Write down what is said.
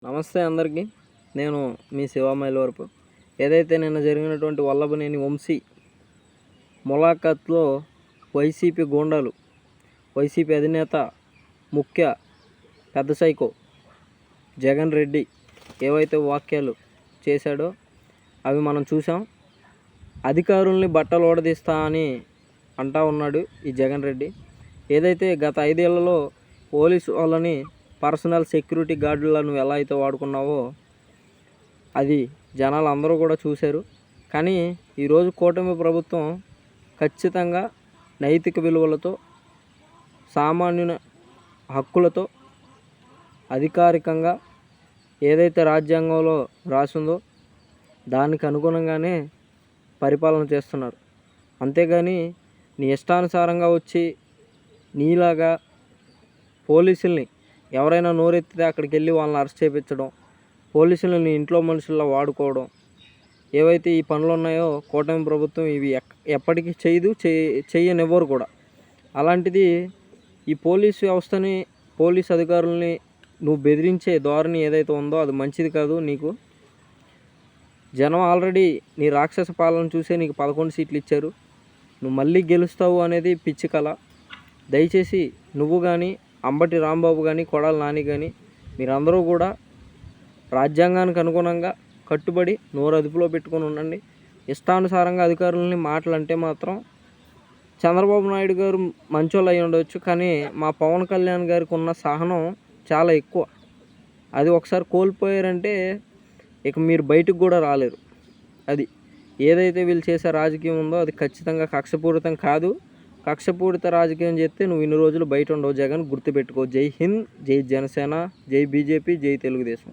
నమస్తే అందరికీ. నేను మీ శివామైలవరపు. ఏదైతే నిన్న జరిగినటువంటి వల్లభనేని వంశీ ములాఖాత్లో వైసీపీ గూండాలు, వైసీపీ అధినేత ముఖ్య పెద్ద సైకో జగన్ రెడ్డి ఏవైతే వాక్యాలు చేశాడో అవి మనం చూసాం. అధికారుల్ని బట్టలు ఓడదీస్తా అని అంటా ఉన్నాడు ఈ జగన్ రెడ్డి. ఏదైతే గత 5 ఏళ్లలో పోలీసు వాళ్ళని పర్సనల్ సెక్యూరిటీ గార్డులను నువ్వు ఎలా అయితే వాడుకున్నావో అది జనాలు అందరూ కూడా చూశారు. కానీ ఈరోజు కూటమి ప్రభుత్వం ఖచ్చితంగా నైతిక విలువలతో, సామాన్యుల హక్కులతో, అధికారికంగా ఏదైతే రాజ్యాంగంలో రాసిందో దానికి అనుగుణంగానే పరిపాలన చేస్తున్నారు. అంతేగాని నీ ఇష్టానుసారంగా వచ్చి నీలాగా పోలీసుల్ని ఎవరైనా నోరెత్తితే అక్కడికి వెళ్ళి వాళ్ళని అరెస్ట్ చేయించడం, పోలీసులని ఇంట్లో మనుషుల్లా వాడుకోవడం, ఏవైతే ఈ పనులు ఉన్నాయో కూటమి ప్రభుత్వం ఇవి ఎప్పటికీ చెయ్యనివ్వరు కూడా. అలాంటిది ఈ పోలీసు వ్యవస్థని, పోలీసు అధికారులని నువ్వు బెదిరించే ధోరణి ఏదైతే ఉందో అది మంచిది కాదు. నీకు జనం ఆల్రెడీ నీ రాక్షస పాలన చూసే నీకు 11 సీట్లు ఇచ్చారు. నువ్వు మళ్ళీ గెలుస్తావు అనేది పిచ్చి కళ. దయచేసి నువ్వు కానీ, అంబటి రాంబాబు కానీ, కొడాలి నాని కానీ మీరందరూ కూడా రాజ్యాంగానికి అనుగుణంగా కట్టుబడి నోరు అదుపులో పెట్టుకొని ఉండండి. ఇష్టానుసారంగా అధికారులని మాటలంటే మాత్రం చంద్రబాబు నాయుడు గారు మంచోళ్ళు అయి ఉండవచ్చు, కానీ మా పవన్ కళ్యాణ్ గారికి ఉన్న సహనం చాలా ఎక్కువ. అది ఒకసారి కోల్పోయారంటే ఇక మీరు బయటకు కూడా రాలేరు. అది ఏదైతే వీళ్ళు చేసే రాజకీయం ఉందో అది ఖచ్చితంగా కక్షపూరితం కాదు. కక్షపూరిత రాజకీయం చేస్తే నువ్వు ఇన్ని రోజులు బయట ఉండవు జగన్, గుర్తుపెట్టుకో. జై హింద్, జై జనసేన, జై బీజేపీ, జై తెలుగుదేశం.